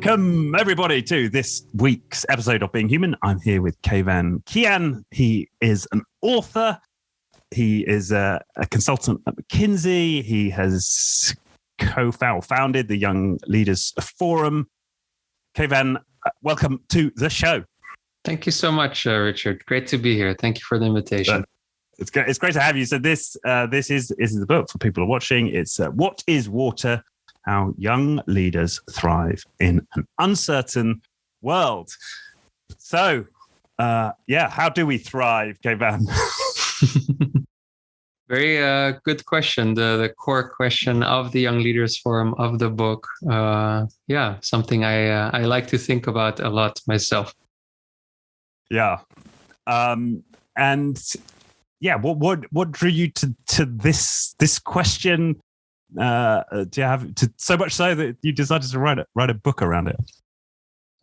Welcome, everybody, to this week's episode of Being Human. I'm here with Kayvan Kian. He is an author. He is a consultant at McKinsey. He has co-founded the Young Leaders Forum. Kayvan, welcome to the show. Thank you so much, Richard. Great to be here. Thank you for the invitation. It's great to have you. So this is the book for people who are watching. It's What is Water? How Young Leaders Thrive in an Uncertain World. So, how do we thrive, Kayvan? Very good question. The core question of the Young Leaders Forum of the book. Something I like to think about a lot myself. Yeah. What drew you to this question? Do you have so much so that you decided to write a book around it?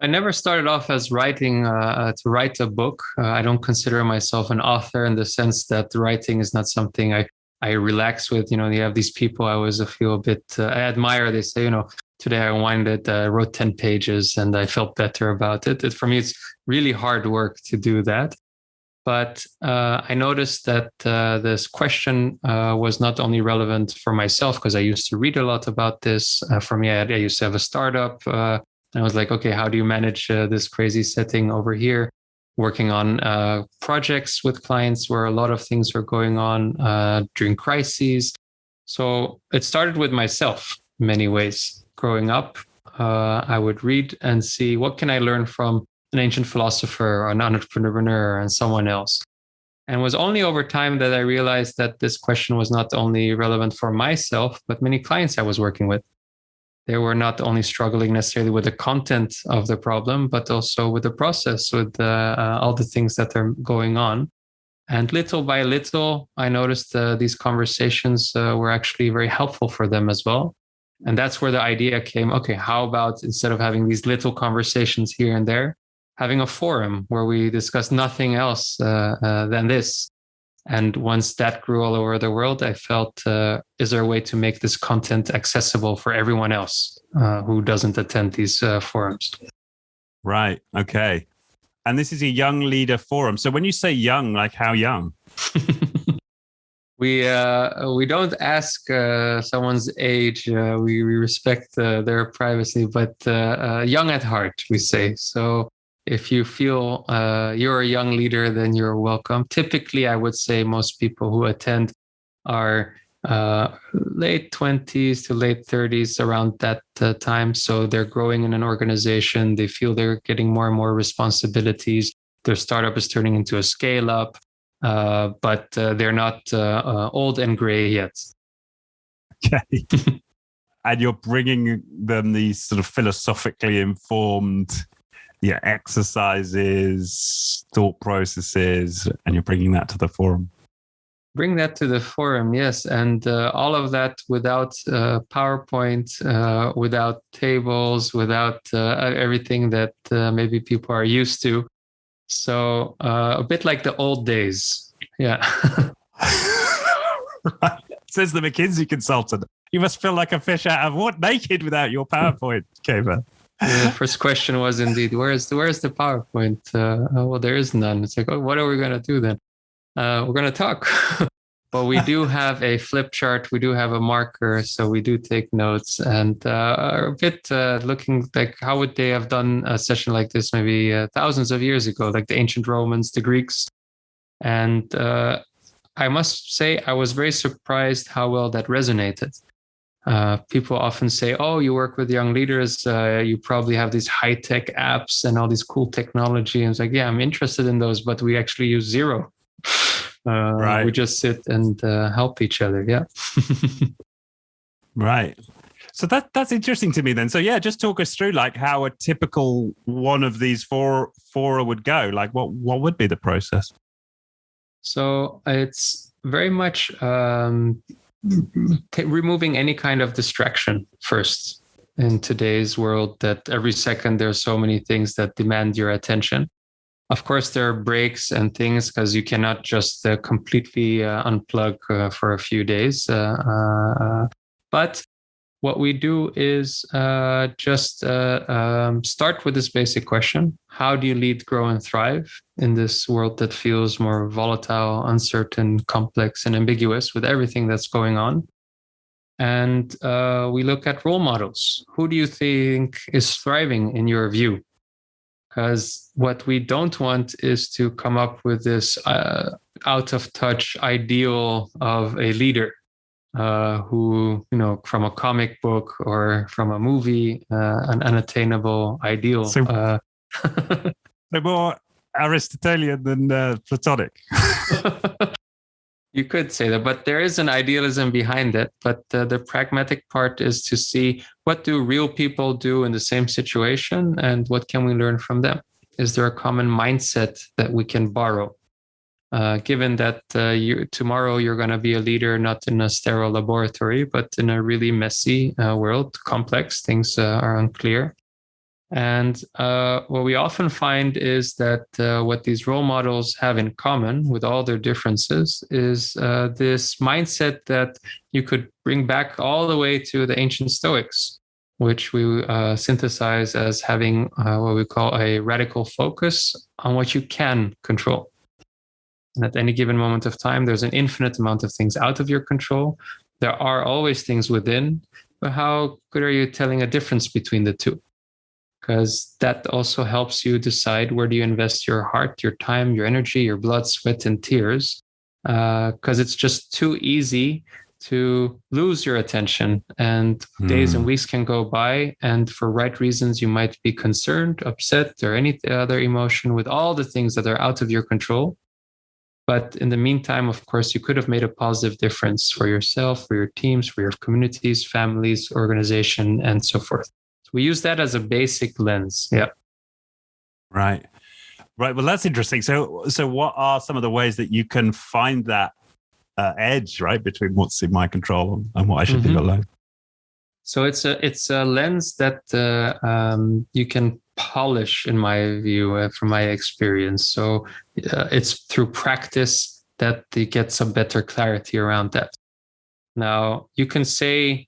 I never started off as writing to write a book. I don't consider myself an author in the sense that writing is not something I relax with. You have these people I always feel a bit, I admire. They say, today I wrote 10 pages and I felt better about it. For me, it's really hard work to do that. But I noticed that this question was not only relevant for myself, because I used to read a lot about this. For me, I used to have a startup. And I was like, okay, how do you manage this crazy setting over here? Working on projects with clients where a lot of things were going on during crises. So it started with myself in many ways. Growing up, I would read and see what can I learn from an ancient philosopher or an entrepreneur and someone else. And it was only over time that I realized that this question was not only relevant for myself, but many clients I was working with. They were not only struggling necessarily with the content of the problem, but also with the process, with all the things that are going on. And little by little, I noticed these conversations were actually very helpful for them as well. And that's where the idea came, okay, how about instead of having these little conversations here and there, having a forum where we discuss nothing else than this. And once that grew all over the world, I felt, is there a way to make this content accessible for everyone else who doesn't attend these forums? Right. Okay. And this is a young leader forum. So when you say young, like how young? We don't ask someone's age. We respect their privacy, but young at heart, we say. So if you feel you're a young leader, then you're welcome. Typically, I would say most people who attend are late 20s to late 30s, around that time. So they're growing in an organization. They feel they're getting more and more responsibilities. Their startup is turning into a scale up, but they're not old and gray yet. Okay. And you're bringing them these sort of philosophically informed exercises, thought processes, and you're bringing that to the forum. Bring that to the forum, yes. And all of that without PowerPoint, without tables, without everything that maybe people are used to. So a bit like the old days. Yeah. Right. Says the McKinsey consultant. You must feel like a fish out of water, naked without your PowerPoint, Kayvan. The first question was indeed, where's the PowerPoint? Well, there is none. It's like, oh, what are we going to do then? We're going to talk. But we do have a flip chart. We do have a marker. So we do take notes and are a bit looking like how would they have done a session like this maybe thousands of years ago, like the ancient Romans, the Greeks. And I must say, I was very surprised how well that resonated. People often say, oh, you work with young leaders, you probably have these high-tech apps and all these cool technology. And it's like, yeah, I'm interested in those, but we actually use zero. Right. We just sit and help each other. Yeah. Right. So that's interesting to me then. So yeah, just talk us through like how a typical one of these fora would go. Like what would be the process? So it's very much removing any kind of distraction first in today's world, that every second there's so many things that demand your attention. Of course, there are breaks and things because you cannot just completely unplug for a few days. But what we do is just start with this basic question. How do you lead, grow, and thrive in this world that feels more volatile, uncertain, complex, and ambiguous with everything that's going on? And we look at role models. Who do you think is thriving in your view? Because what we don't want is to come up with this out of touch ideal of a leader who, from a comic book or from a movie, an unattainable ideal. So more Aristotelian than Platonic. You could say that, but there is an idealism behind it. But the pragmatic part is to see, what do real people do in the same situation, and what can we learn from them? Is there a common mindset that we can borrow? Given that tomorrow you're going to be a leader, not in a sterile laboratory, but in a really messy world, complex, things are unclear. And what we often find is that what these role models have in common with all their differences is this mindset that you could bring back all the way to the ancient Stoics, which we synthesize as having what we call a radical focus on what you can control. And at any given moment of time, there's an infinite amount of things out of your control. There are always things within, but how good are you telling a difference between the two? Because that also helps you decide where do you invest your heart, your time, your energy, your blood, sweat, and tears. Because it's just too easy to lose your attention, and days and weeks can go by, and for right reasons, you might be concerned, upset, or any other emotion with all the things that are out of your control. But in the meantime, of course, you could have made a positive difference for yourself, for your teams, for your communities, families, organization, and so forth. So we use that as a basic lens. Yeah. Right. Well, that's interesting. So what are some of the ways that you can find that edge, right, between what's in my control and what I should do alone? So it's a lens that you can polish, in my view, from my experience. So it's through practice that you get some better clarity around that. Now, you can say,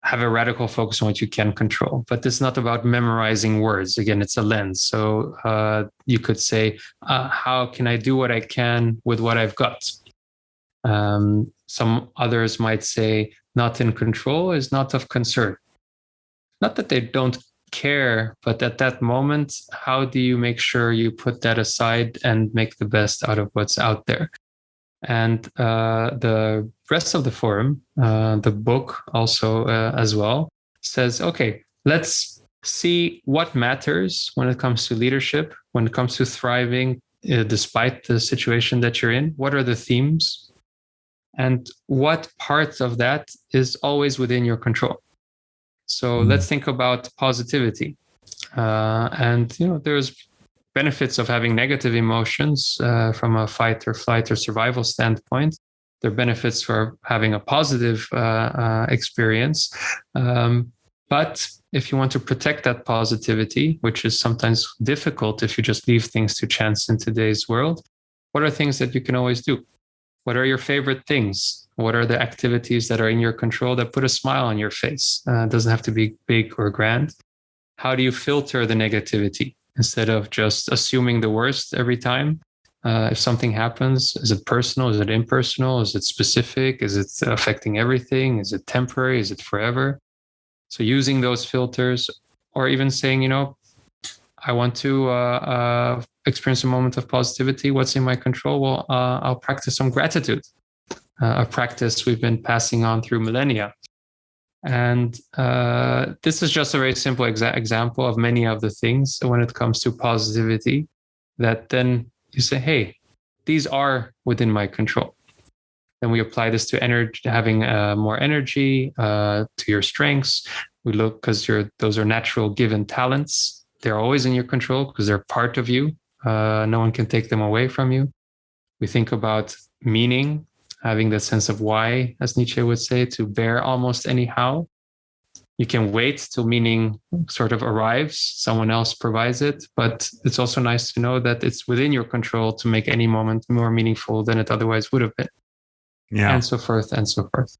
have a radical focus on what you can control, but it's not about memorizing words. Again, it's a lens. So you could say, how can I do what I can with what I've got? Some others might say, not in control is not of concern. Not that they don't care, but at that moment, how do you make sure you put that aside and make the best out of what's out there? And the rest of the forum, the book also as well, says, okay, let's see what matters when it comes to leadership, when it comes to thriving despite the situation that you're in. What are the themes? And what parts of that is always within your control? So let's think about positivity. And, there's benefits of having negative emotions from a fight or flight or survival standpoint. There are benefits for having a positive experience. But if you want to protect that positivity, which is sometimes difficult if you just leave things to chance in today's world, what are things that you can always do? What are your favorite things? What are the activities that are in your control that put a smile on your face? It doesn't have to be big or grand. How do you filter the negativity instead of just assuming the worst every time? If something happens, is it personal? Is it impersonal? Is it specific? Is it affecting everything? Is it temporary? Is it forever? So using those filters, or even saying, I want to experience a moment of positivity. What's in my control? Well, I'll practice some gratitude, a practice we've been passing on through millennia. And this is just a very simple example of many of the things when it comes to positivity that then you say, hey, these are within my control. Then we apply this to energy, having more energy, to your strengths. We look, because those are natural given talents. They're always in your control because they're part of you. No one can take them away from you. We think about meaning, having that sense of why, as Nietzsche would say, to bear almost anyhow. You can wait till meaning sort of arrives. Someone else provides it. But it's also nice to know that it's within your control to make any moment more meaningful than it otherwise would have been. Yeah. And so forth and so forth.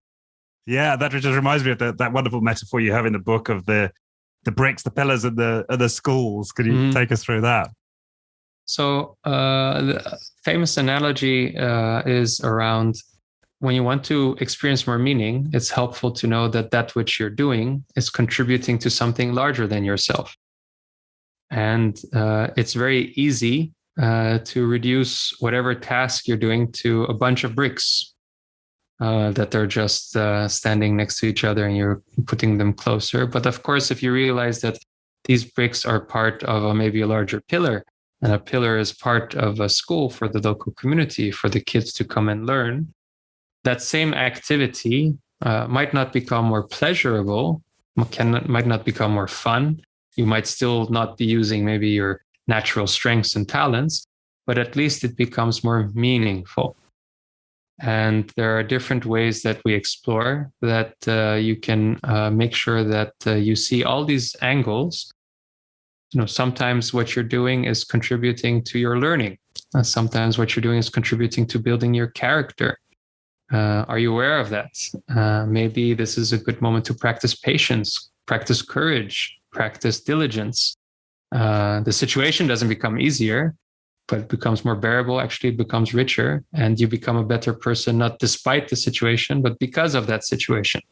Yeah, that just reminds me of that wonderful metaphor you have in the book of the bricks, the pillars of the schools. Could you take us through that? So the famous analogy is around when you want to experience more meaning, it's helpful to know that which you're doing is contributing to something larger than yourself. And it's very easy to reduce whatever task you're doing to a bunch of bricks that they're just standing next to each other and you're putting them closer. But of course, if you realize that these bricks are part of maybe a larger pillar, and a pillar is part of a school for the local community, for the kids to come and learn, that same activity might not become more pleasurable, might not become more fun. You might still not be using maybe your natural strengths and talents, but at least it becomes more meaningful. And there are different ways that we explore that you can make sure that you see all these angles. Sometimes what you're doing is contributing to your learning. Sometimes what you're doing is contributing to building your character. Are you aware of that? Maybe this is a good moment to practice patience, practice courage, practice diligence. The situation doesn't become easier, but it becomes more bearable. Actually, it becomes richer, and you become a better person, not despite the situation, but because of that situation.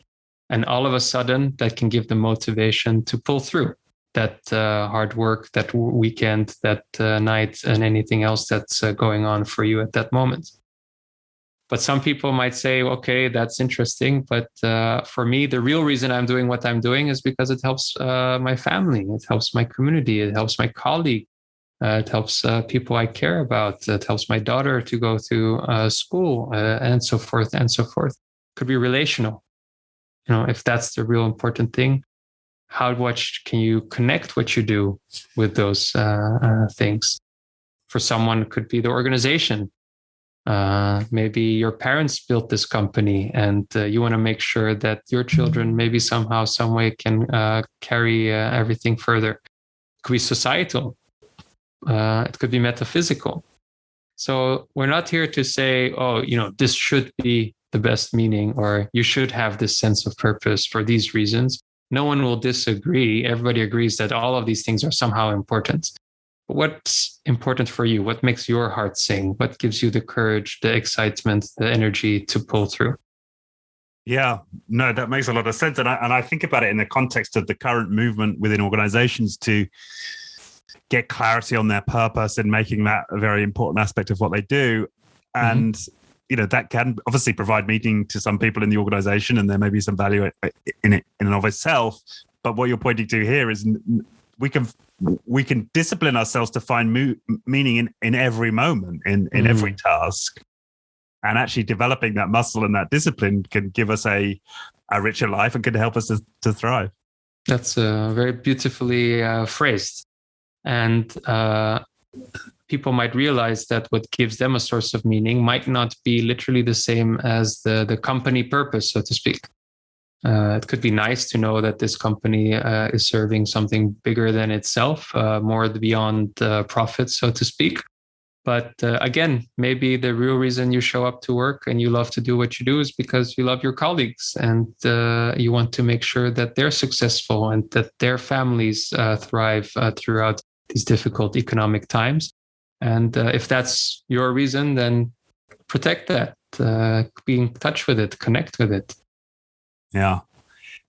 And all of a sudden, that can give the motivation to pull through that hard work, that weekend, that night, and anything else that's going on for you at that moment. But some people might say, okay, that's interesting. But for me, the real reason I'm doing what I'm doing is because it helps my family. It helps my community. It helps my colleague. It helps people I care about. It helps my daughter to go to school and so forth and so forth. Could be relational. If that's the real important thing, how much can you connect what you do with those things? For someone, it could be the organization. Maybe your parents built this company and you want to make sure that your children maybe somehow, some way can carry everything further. It could be societal. It could be metaphysical. So we're not here to say, this should be the best meaning, or you should have this sense of purpose for these reasons. No one will disagree. Everybody agrees that all of these things are somehow important. But what's important for you? What makes your heart sing? What gives you the courage, the excitement, the energy to pull through? Yeah, no, that makes a lot of sense. And I think about it in the context of the current movement within organizations to get clarity on their purpose and making that a very important aspect of what they do. And, that can obviously provide meaning to some people in the organization, and there may be some value in it in and of itself. But what you're pointing to here is we can discipline ourselves to find meaning in every moment, in every task. And actually developing that muscle and that discipline can give us a richer life and can help us to thrive. That's very beautifully phrased. And people might realize that what gives them a source of meaning might not be literally the same as the company purpose, so to speak. It could be nice to know that this company is serving something bigger than itself, more beyond profit, so to speak. But again, maybe the real reason you show up to work and you love to do what you do is because you love your colleagues and you want to make sure that they're successful and that their families thrive throughout these difficult economic times. And if that's your reason, then protect that, be in touch with it, connect with it. Yeah.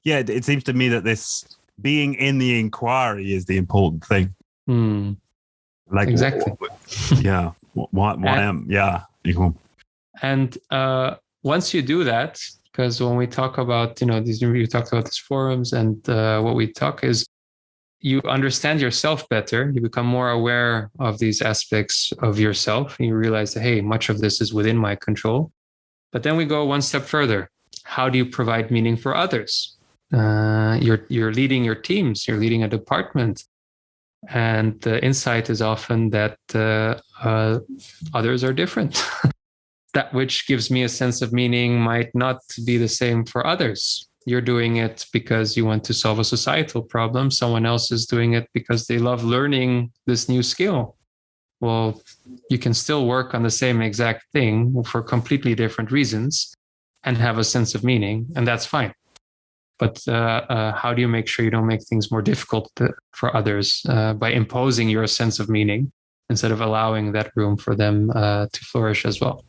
It seems to me that this being in the inquiry is the important thing. Like exactly. And once you do that, because when we talk about, you talked about these forums and what we talk is you understand yourself better. You become more aware of these aspects of yourself. And you realize that, hey, much of this is within my control. But then we go one step further. How do you provide meaning for others? You're leading your teams. You're leading a department. And the insight is often that others are different. That which gives me a sense of meaning might not be the same for others. You're doing it because you want to solve a societal problem. Someone else is doing it because they love learning this new skill. Well, you can still work on the same exact thing for completely different reasons. and have a sense of meaning, and that's fine. But how do you make sure you don't make things more difficult for others by imposing your sense of meaning instead of allowing that room for them to flourish as well?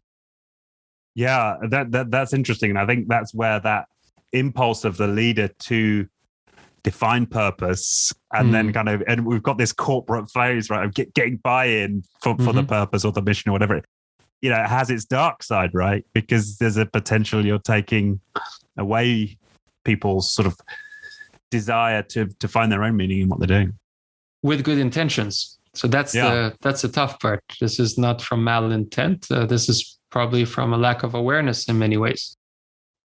Yeah, that's interesting. And I think that's where that impulse of the leader to define purpose and then and we've got this corporate phase, right, of getting buy-in for the purpose or the mission or whatever. It has its dark side, right? Because there's a potential you're taking away people's sort of desire to find their own meaning in what they're doing. With good intentions. So that's the tough part. This is not from malintent. This is probably from a lack of awareness in many ways.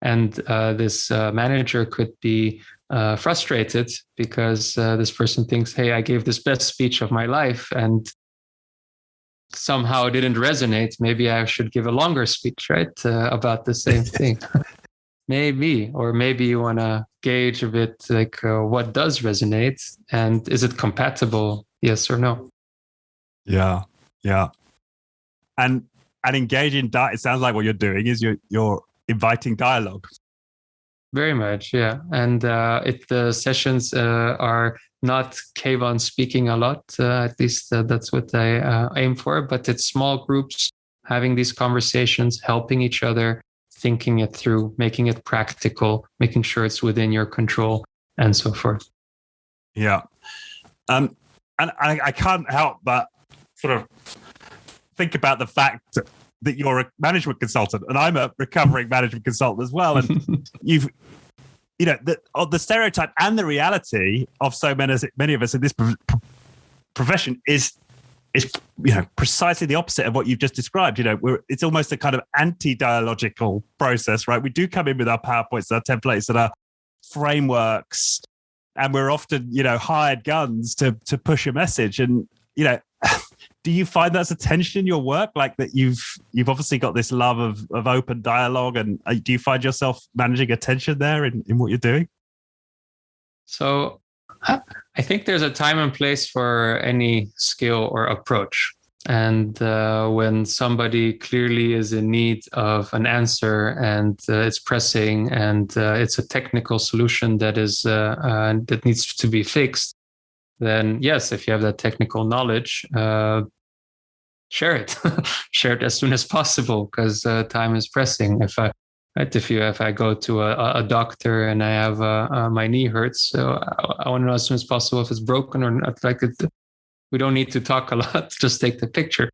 And this manager could be frustrated because this person thinks, hey, I gave this best speech of my life and somehow it didn't resonate. Maybe I should give a longer speech, right? About the same thing. Maybe, or maybe you want to gauge a bit like what does resonate and is it compatible? Yes or no? Yeah. And engaging it sounds like what you're doing is you're inviting dialogue. Very much, yeah. And if the sessions are not Kayvan speaking a lot, at least that's what I aim for, but it's small groups having these conversations, helping each other, thinking it through, making it practical, making sure it's within your control, and so forth. Yeah. And I can't help but sort of think about the fact that you're a management consultant and I'm a recovering management consultant as well. And the stereotype and the reality of so many of us in this profession is precisely the opposite of what you've just described. It's almost a kind of anti-dialogical process, right? We do come in with our PowerPoints, our templates, and our frameworks, and we're often, hired guns to push a message. And, do you find that's a tension in your work? Like that you've obviously got this love of open dialogue, and do you find yourself managing a tension there in what you're doing? So I think there's a time and place for any skill or approach. And when somebody clearly is in need of an answer and it's pressing and it's a technical solution that needs to be fixed, then yes, if you have that technical knowledge, share it. Share it as soon as possible because time is pressing. If I go to a doctor and I have my knee hurts, so I want to know as soon as possible if it's broken or not. We don't need to talk a lot, just take the picture.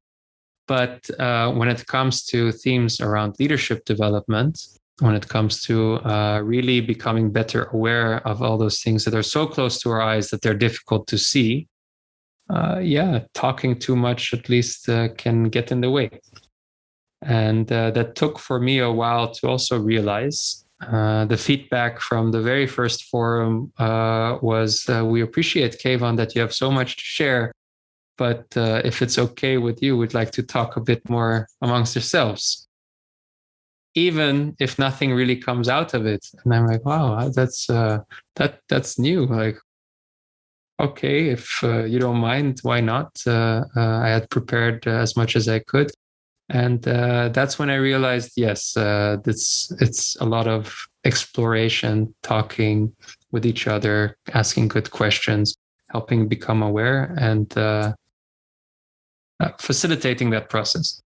But when it comes to themes around leadership development, when it comes to really becoming better aware of all those things that are so close to our eyes that they're difficult to see, talking too much at least can get in the way. And that took for me a while to also realize. The feedback from the very first forum was, we appreciate, Kayvan, that you have so much to share, but if it's okay with you, we'd like to talk a bit more amongst yourselves, even if nothing really comes out of it. And I'm like, wow, that's new. Like, okay, if you don't mind, why not? I had prepared as much as I could. And that's when I realized, yes, it's a lot of exploration, talking with each other, asking good questions, helping become aware, and facilitating that process.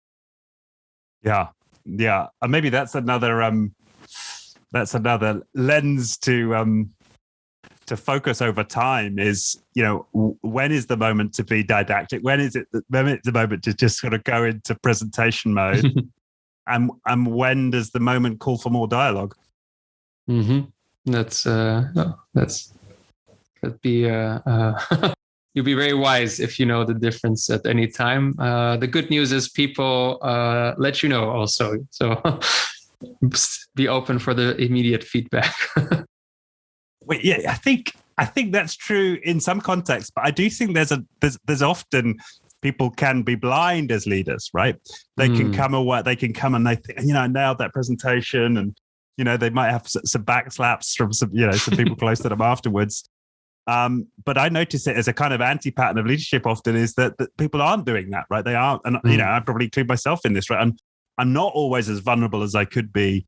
Yeah. And maybe that's another lens to focus over time is, when is the moment to be didactic? When is it the moment to just sort of go into presentation mode? and when does the moment call for more dialogue? Mm-hmm. That'd be you'll be very wise if you know the difference at any time. The good news is people let you know also. So be open for the immediate feedback. Wait, yeah, I think that's true in some contexts, but I do think there's often people can be blind as leaders, right? They can come and they think, I nailed that presentation, and they might have some backslaps from some people close to them afterwards. But I notice it as a kind of anti-pattern of leadership often is that people aren't doing that, right? They aren't, and I probably include myself in this, right? I'm not always as vulnerable as I could be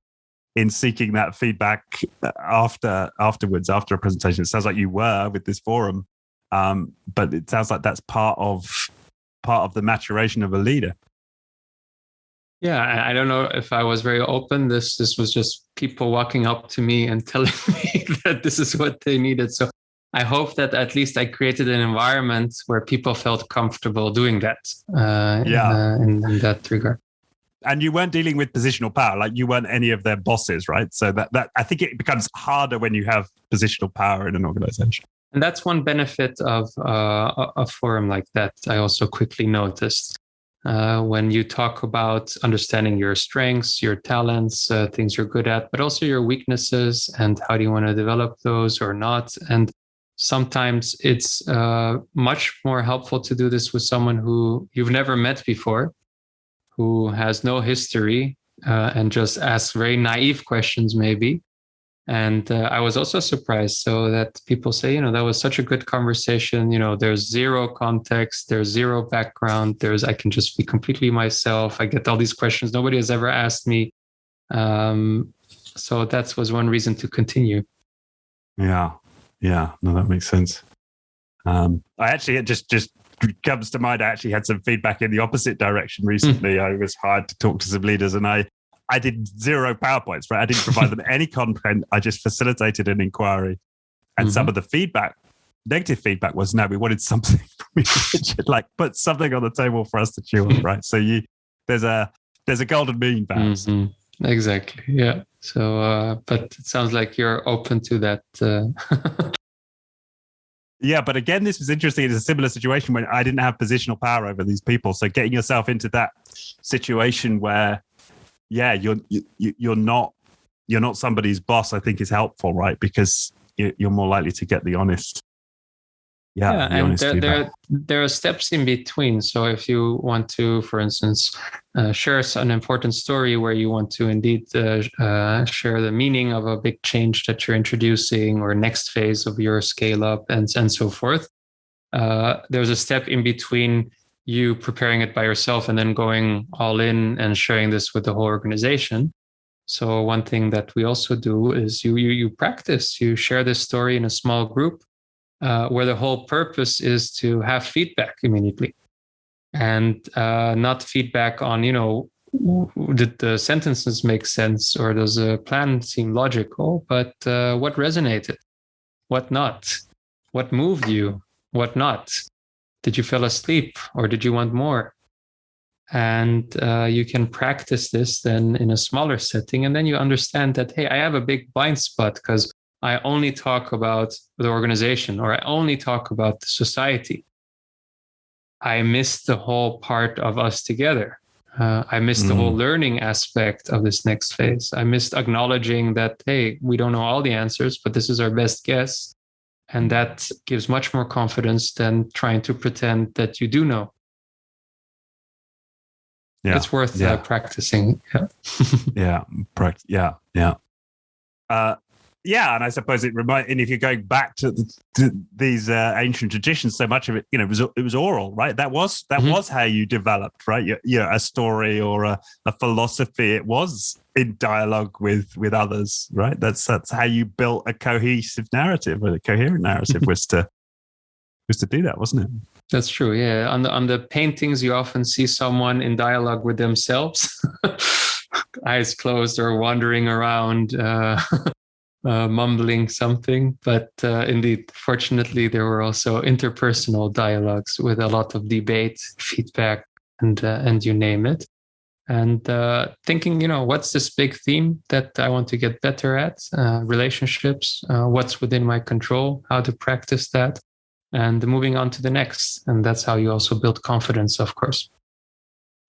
in seeking that feedback afterwards, after a presentation. It sounds like you were with this forum, but it sounds like that's part of the maturation of a leader. Yeah, I don't know if I was very open. This was just people walking up to me and telling me that this is what they needed. So I hope that at least I created an environment where people felt comfortable doing that. In that regard. And you weren't dealing with positional power, like you weren't any of their bosses, right? So that I think it becomes harder when you have positional power in an organization. And that's one benefit of a forum like that. I also quickly noticed. When you talk about understanding your strengths, your talents, things you're good at, but also your weaknesses and how do you want to develop those or not. And sometimes it's much more helpful to do this with someone who you've never met before, who has no history, and just ask very naive questions maybe. And I was also surprised. So that people say, that was such a good conversation. There's zero context, there's zero background. I can just be completely myself. I get all these questions nobody has ever asked me. So that was one reason to continue. Yeah. No, that makes sense. I actually, it just comes to mind, I actually had some feedback in the opposite direction recently. I was hired to talk to some leaders, and I did zero PowerPoints, right? I didn't provide them any content. I just facilitated an inquiry. And some of the negative feedback was, no, we wanted something from you, like put something on the table for us to chew on, right? So there's a golden mean, perhaps. Mm-hmm. Exactly, yeah. So, but it sounds like you're open to that. Yeah, but again, this was interesting. It's a similar situation when I didn't have positional power over these people. So getting yourself into that situation where, yeah, you're not somebody's boss, I think is helpful, right? Because you're more likely to get the honest. And there are steps in between. So if you want to, for instance, share an important story where you want to indeed share the meaning of a big change that you're introducing or next phase of your scale up and so forth, there's a step in between you preparing it by yourself and then going all in and sharing this with the whole organization. So one thing that we also do is you practice, you share this story in a small group where the whole purpose is to have feedback immediately and not feedback on, did the sentences make sense or does the plan seem logical, but what resonated, what not, what moved you, what not. Did you fall asleep or did you want more? And you can practice this then in a smaller setting. And then you understand that, hey, I have a big blind spot because I only talk about the organization or I only talk about the society. I missed the whole part of us together. I missed the whole learning aspect of this next phase. I missed acknowledging that, hey, we don't know all the answers, but this is our best guess. And that gives much more confidence than trying to pretend that you do know. Yeah. It's worth practicing. Yeah. And I suppose it and if you're going back to these ancient traditions, so much of it, it was oral, right? That was how you developed, right? A story or a philosophy. It was in dialogue with others, right? That's how you built a cohesive narrative, or a coherent narrative was to do that, wasn't it? That's true. Yeah. On the paintings, you often see someone in dialogue with themselves, eyes closed or wandering around. Mumbling something, but indeed, fortunately, there were also interpersonal dialogues with a lot of debate, feedback, and you name it. And thinking, what's this big theme that I want to get better at? Relationships, what's within my control, how to practice that, and moving on to the next. And that's how you also build confidence, of course.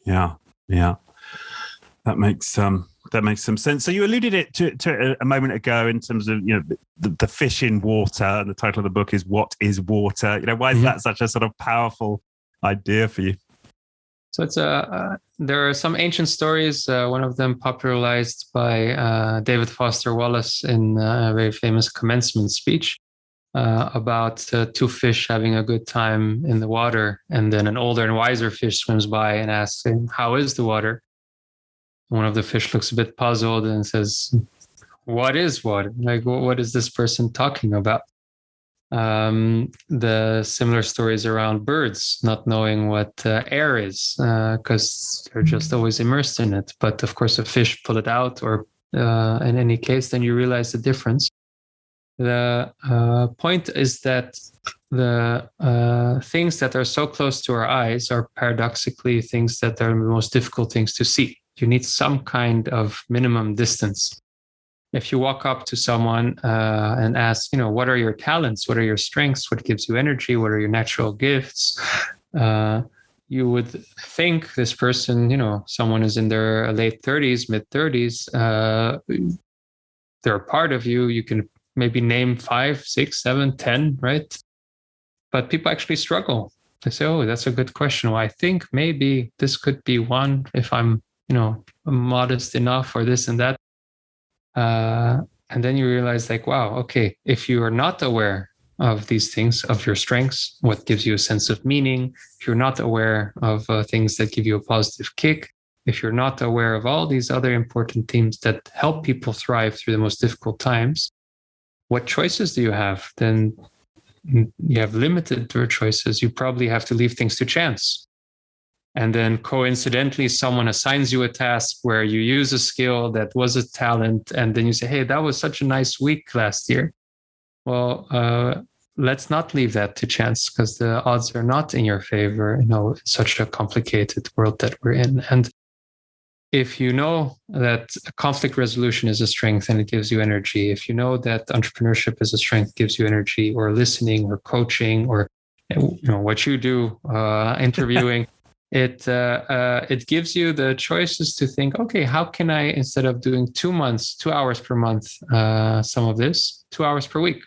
Yeah. That makes some sense. So you alluded it to a moment ago in terms of the fish in water, and the title of the book is "What is Water?" Why is that such a sort of powerful idea for you? So it's there are some ancient stories. One of them popularized by David Foster Wallace in a very famous commencement speech about two fish having a good time in the water, and then an older and wiser fish swims by and asks him, "How is the water?" one of the fish looks a bit puzzled and says, what is water? Like, what is this person talking about? The similar stories around birds not knowing what air is because they're just always immersed in it. But of course, a fish pull it out, or in any case, then you realize the difference. The point is that the things that are so close to our eyes are paradoxically things that are the most difficult things to see. You need some kind of minimum distance. If you walk up to someone and ask, what are your talents? What are your strengths? What gives you energy? What are your natural gifts? You would think this person, someone is in their late 30s, mid 30s, they're a part of you. You can maybe name 5, 6, 7, 10, right? But people actually struggle. They say, oh, that's a good question. Well, I think maybe this could be one if I'm, modest enough, or this and that. And then you realize, like, wow, okay, if you are not aware of these things, of your strengths, what gives you a sense of meaning, if you're not aware of things that give you a positive kick, if you're not aware of all these other important themes that help people thrive through the most difficult times, what choices do you have? Then you have limited choices. You probably have to leave things to chance. And then coincidentally, someone assigns you a task where you use a skill that was a talent. And then you say, hey, that was such a nice week last year. Well, let's not leave that to chance, because the odds are not in your favor, in such a complicated world that we're in. And if you know that conflict resolution is a strength and it gives you energy, if you know that entrepreneurship is a strength, gives you energy, or listening or coaching, or what you do, interviewing, it gives you the choices to think, okay, how can I, instead of doing 2 hours per month, some of this, 2 hours per week,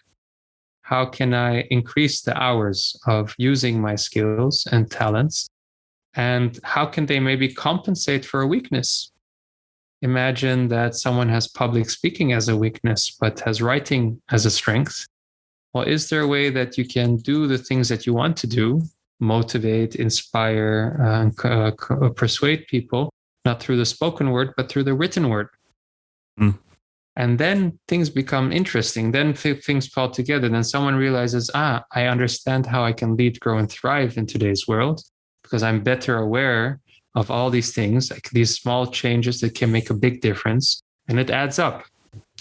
how can I increase the hours of using my skills and talents? And how can they maybe compensate for a weakness? Imagine that someone has public speaking as a weakness, but has writing as a strength. Well, is there a way that you can do the things that you want to do, motivate, inspire, and persuade people, not through the spoken word, but through the written word? Mm. And then things become interesting. Then things fall together. Then someone realizes, I understand how I can lead, grow, and thrive in today's world, because I'm better aware of all these things, like these small changes that can make a big difference. And it adds up.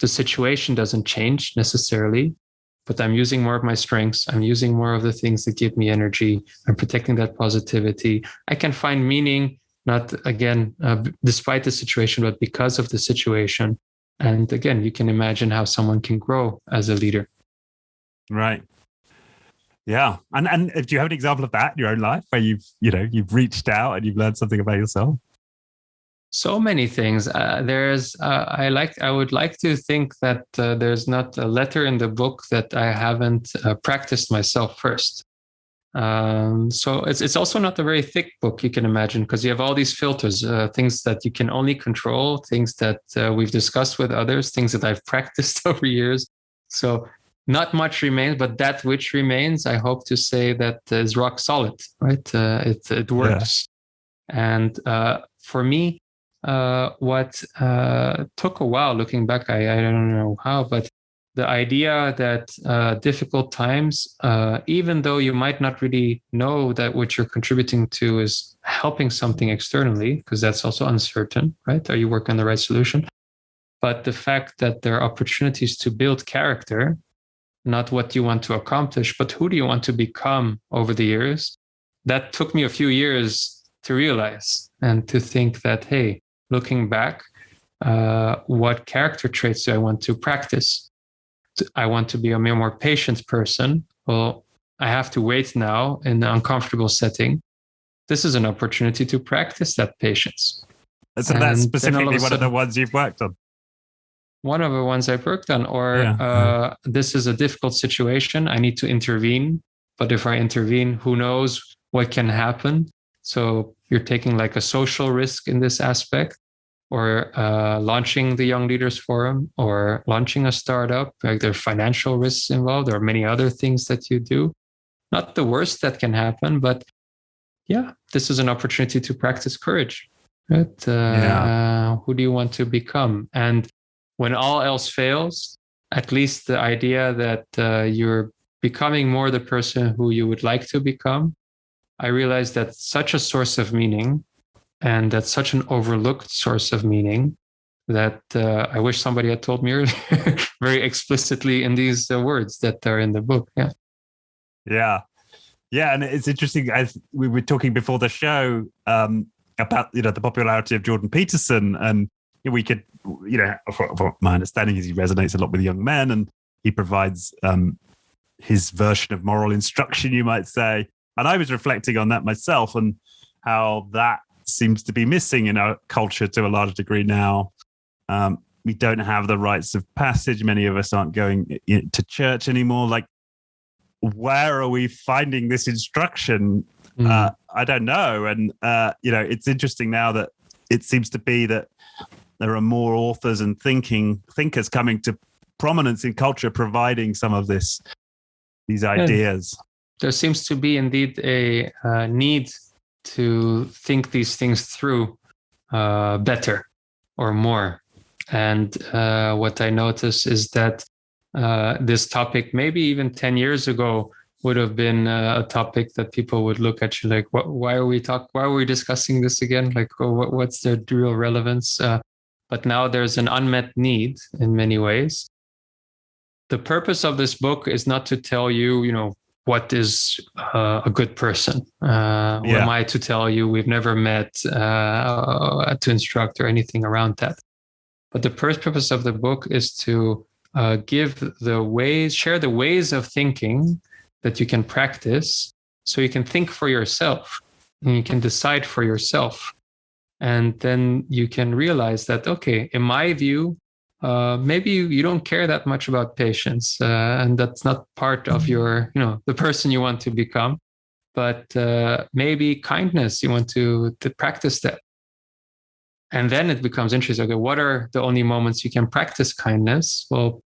The situation doesn't change necessarily, but I'm using more of my strengths. I'm using more of the things that give me energy. I'm protecting that positivity. I can find meaning, not again, despite the situation, but because of the situation. And again, you can imagine how someone can grow as a leader. Right. Yeah. And do you have an example of that in your own life where you've reached out and you've learned something about yourself? So many things. I would like to think that there's not a letter in the book that I haven't practiced myself first. So it's also not a very thick book, you can imagine, because you have all these filters, things that you can only control, things that we've discussed with others, things that I've practiced over years. So not much remains, but that which remains, I hope to say that is rock solid, right? It works. Yeah. And for me, what took a while, looking back, I don't know how, but the idea that difficult times, even though you might not really know that what you're contributing to is helping something externally, because that's also uncertain, right? Are you working on the right solution? But the fact that there are opportunities to build character, not what you want to accomplish, but who do you want to become over the years? That took me a few years to realize and to think that, hey, looking back, what character traits do I want to practice? I want to be a more patient person. Well, I have to wait now in an uncomfortable setting. This is an opportunity to practice that patience. So that's specifically one of the ones you've worked on? One of the ones I've worked on. Or this is a difficult situation. I need to intervene. But if I intervene, who knows what can happen? So you're taking like a social risk in this aspect, or launching the Young Leaders Forum, or launching a startup. Like there are financial risks involved. There are many other things that you do. Not the worst that can happen, but yeah, this is an opportunity to practice courage. right? Who do you want to become? And when all else fails, at least the idea that you're becoming more the person who you would like to become, I realized that's such a source of meaning, and that's such an overlooked source of meaning, that I wish somebody had told me earlier very explicitly in these words that are in the book. Yeah, and it's interesting, as we were talking before the show about the popularity of Jordan Peterson, and we could, for my understanding is he resonates a lot with young men, and he provides his version of moral instruction, you might say. And I was reflecting on that myself, and how that seems to be missing in our culture to a large degree now. We don't have the rites of passage. Many of us aren't going to church anymore. Like, where are we finding this instruction? I don't know. And, it's interesting now that it seems to be that there are more authors and thinkers coming to prominence in culture, providing some of these ideas. There seems to be indeed a need to think these things through better or more. And what I notice is that this topic, maybe even 10 years ago, would have been a topic that people would look at you like, why are we discussing this again? Like, what's the real relevance? But now there's an unmet need in many ways. The purpose of this book is not to tell you, what is a good person. Who am I to tell you? We've never met to instruct or anything around that. But the first purpose of the book is to share the ways of thinking that you can practice, so you can think for yourself and you can decide for yourself. And then you can realize that, okay, in my view, maybe you don't care that much about patience, and that's not part of your, the person you want to become. But maybe kindness, you want to practice that. And then it becomes interesting. Okay, what are the only moments you can practice kindness? Well,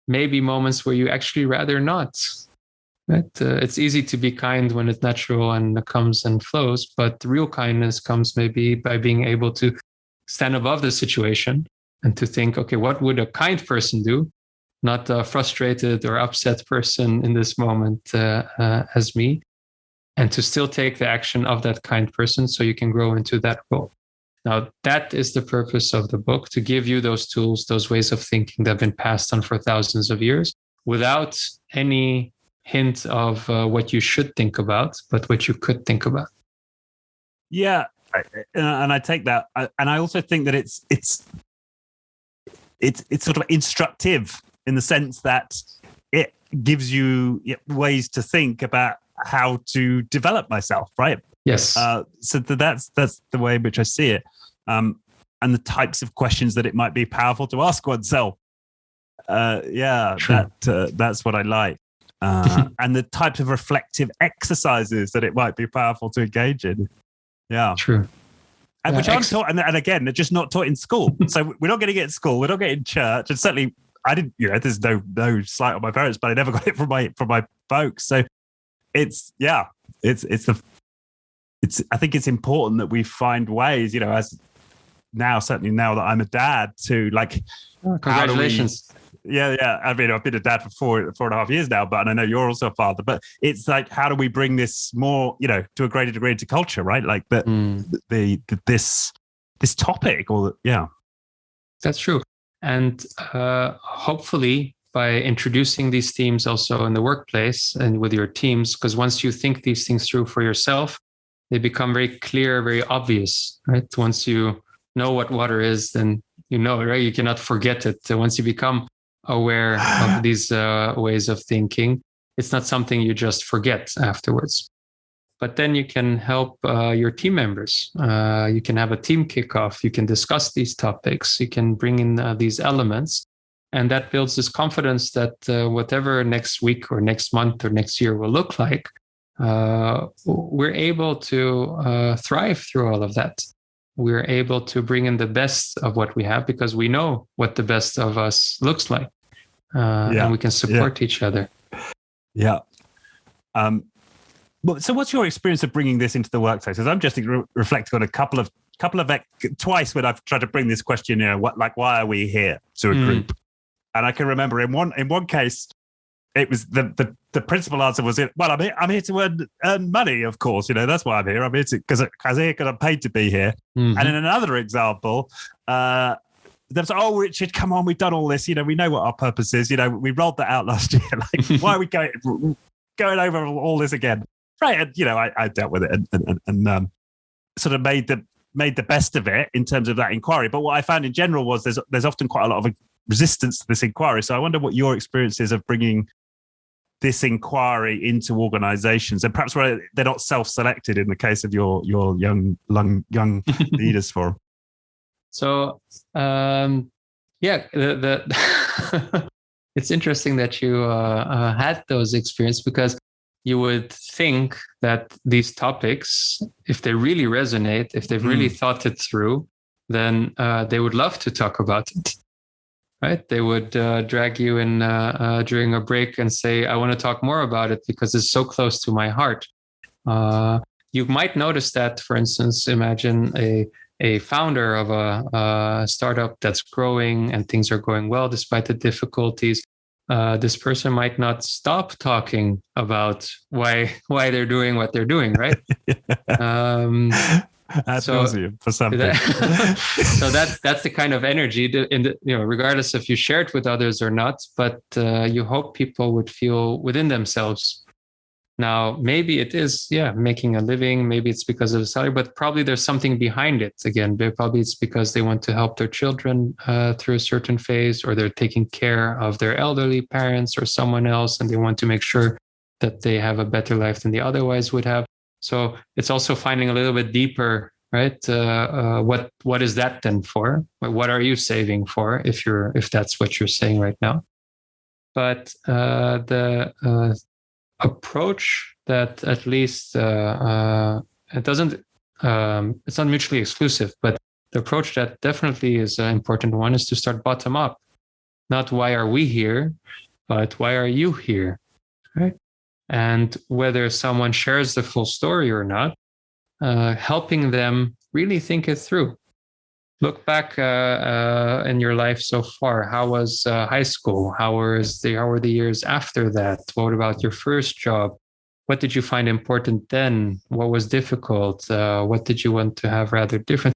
maybe moments where you actually rather not. Right? It's easy to be kind when it's natural and it comes and flows, but real kindness comes maybe by being able to stand above the situation and to think, okay, what would a kind person do? Not a frustrated or upset person in this moment as me, and to still take the action of that kind person so you can grow into that role. Now, that is the purpose of the book, to give you those tools, those ways of thinking that have been passed on for thousands of years, without any hint of what you should think about, but what you could think about. Yeah, and I take that, and I also think that it's sort of instructive in the sense that it gives you ways to think about how to develop myself, right? Yes. So that's the way in which I see it, and the types of questions that it might be powerful to ask oneself. That's what I like, and the types of reflective exercises that it might be powerful to engage in. Yeah, true. And which aren't taught, and again, they're just not taught in school. So we're not getting it at school. We're not getting it in church, and certainly I didn't. There's no slight on my parents, but I never got it from my folks. So I think it's important that we find ways, as certainly now that I'm a dad, to like. Oh, congratulations. I mean, I've been a dad for 4.5 years now, but and I know you're also a father. But it's like, how do we bring this more, to a greater degree into culture, right? Like this topic, That's true, and hopefully by introducing these themes also in the workplace and with your teams, because once you think these things through for yourself, they become very clear, very obvious, right? Once you know what water is, then right? You cannot forget it. Once you become aware of these ways of thinking, it's not something you just forget afterwards. But then you can help your team members. You can have a team kickoff. You can discuss these topics. You can bring in these elements. And that builds this confidence that whatever next week or next month or next year will look like, we're able to thrive through all of that. We're able to bring in the best of what we have because we know what the best of us looks like. And we can support each other. Yeah. So what's your experience of bringing this into the workplace? Because I'm just reflecting on a couple of twice when I've tried to bring this question, why are we here to a group? And I can remember in one case, it was the principal answer was, well, I'm here to earn money, of course. That's why I'm here. I'm here because I'm paid to be here. Mm-hmm. And in another example, there was, oh, Richard, come on, we've done all this. We know what our purpose is. We rolled that out last year. Like, why are we going over all this again? Right. And, I dealt with it and sort of made the best of it in terms of that inquiry. But what I found in general was there's often quite a lot of resistance to this inquiry. So I wonder what your experience is of bringing this inquiry into organizations, and perhaps where they're not self-selected in the case of your young leaders forum. So, it's interesting that you had those experiences, because you would think that these topics, if they really resonate, if they've really thought it through, then they would love to talk about it. Right? They would drag you in during a break and say, I want to talk more about it because it's so close to my heart. You might notice that, for instance, imagine a founder of a startup that's growing and things are going well despite the difficulties. This person might not stop talking about why they're doing what they're doing, right? That's awesome for something. So that's the kind of energy regardless if you share it with others or not, but you hope people would feel within themselves. Now, maybe it is, making a living. Maybe it's because of the salary, but probably there's something behind it. Again, probably it's because they want to help their children through a certain phase, or they're taking care of their elderly parents or someone else, and they want to make sure that they have a better life than they otherwise would have. So it's also finding a little bit deeper, right? What is that then for? What are you saving for? If that's what you're saying right now. But the approach that at least it doesn't, it's not mutually exclusive, but the approach that definitely is an important one is to start bottom up. Not why are we here, but why are you here, right? And whether someone shares the full story or not, helping them really think it through. Look back in your life so far. How was high school? How were the years after that? What about your first job? What did you find important then? What was difficult? What did you want to have rather different?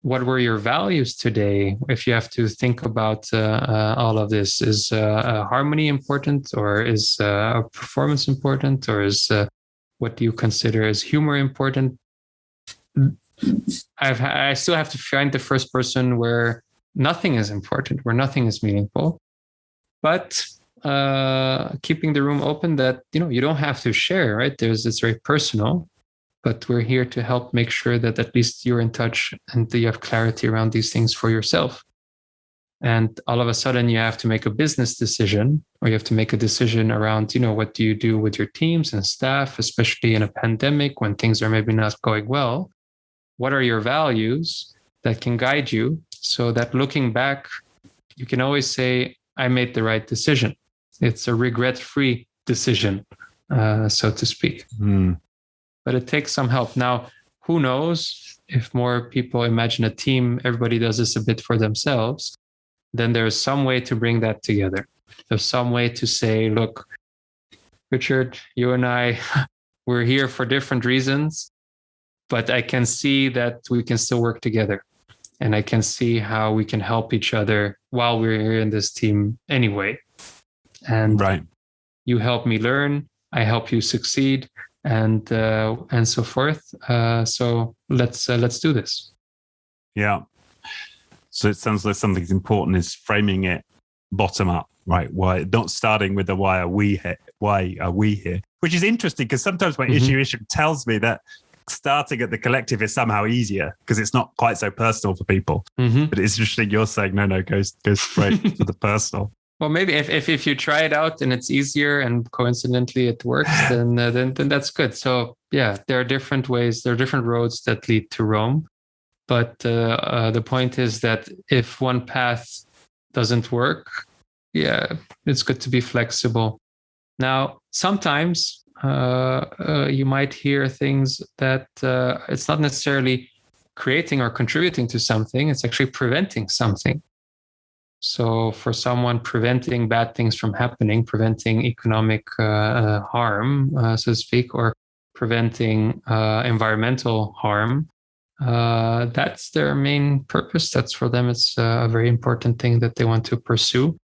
What were your values today? If you have to think about all of this, is harmony important, or is performance important, or is what do you consider as humor important? I still have to find the first person where nothing is important, where nothing is meaningful, but keeping the room open that you don't have to share. Right? It's very personal. But we're here to help make sure that at least you're in touch and you have clarity around these things for yourself. And all of a sudden you have to make a business decision, or you have to make a decision around, what do you do with your teams and staff, especially in a pandemic when things are maybe not going well. What are your values that can guide you so that looking back, you can always say, I made the right decision. It's a regret-free decision, so to speak. But it takes some help. Now, who knows if more people imagine a team, everybody does this a bit for themselves, then there's some way to bring that together. There's some way to say, look, Richard, you and I, we're here for different reasons, but I can see that we can still work together. And I can see how we can help each other while we're here in this team anyway. And right. You help me learn, I help you succeed. And so forth. So let's do this. Yeah. So it sounds like something's important is framing it bottom up, right? Why not starting with the why are we here? Why are we here? Which is interesting because sometimes my intuition tells me that starting at the collective is somehow easier because it's not quite so personal for people. But it's interesting you're saying no, go straight to the personal. Well, maybe if you try it out and it's easier and coincidentally it works, then that's good. So yeah, there are different ways, there are different roads that lead to Rome. But the point is that if one path doesn't work, it's good to be flexible. Now, sometimes you might hear things that it's not necessarily creating or contributing to something, it's actually preventing something. So for someone, preventing bad things from happening, preventing economic harm, so to speak, or preventing environmental harm, that's their main purpose. That's for them, it's a very important thing that they want to pursue.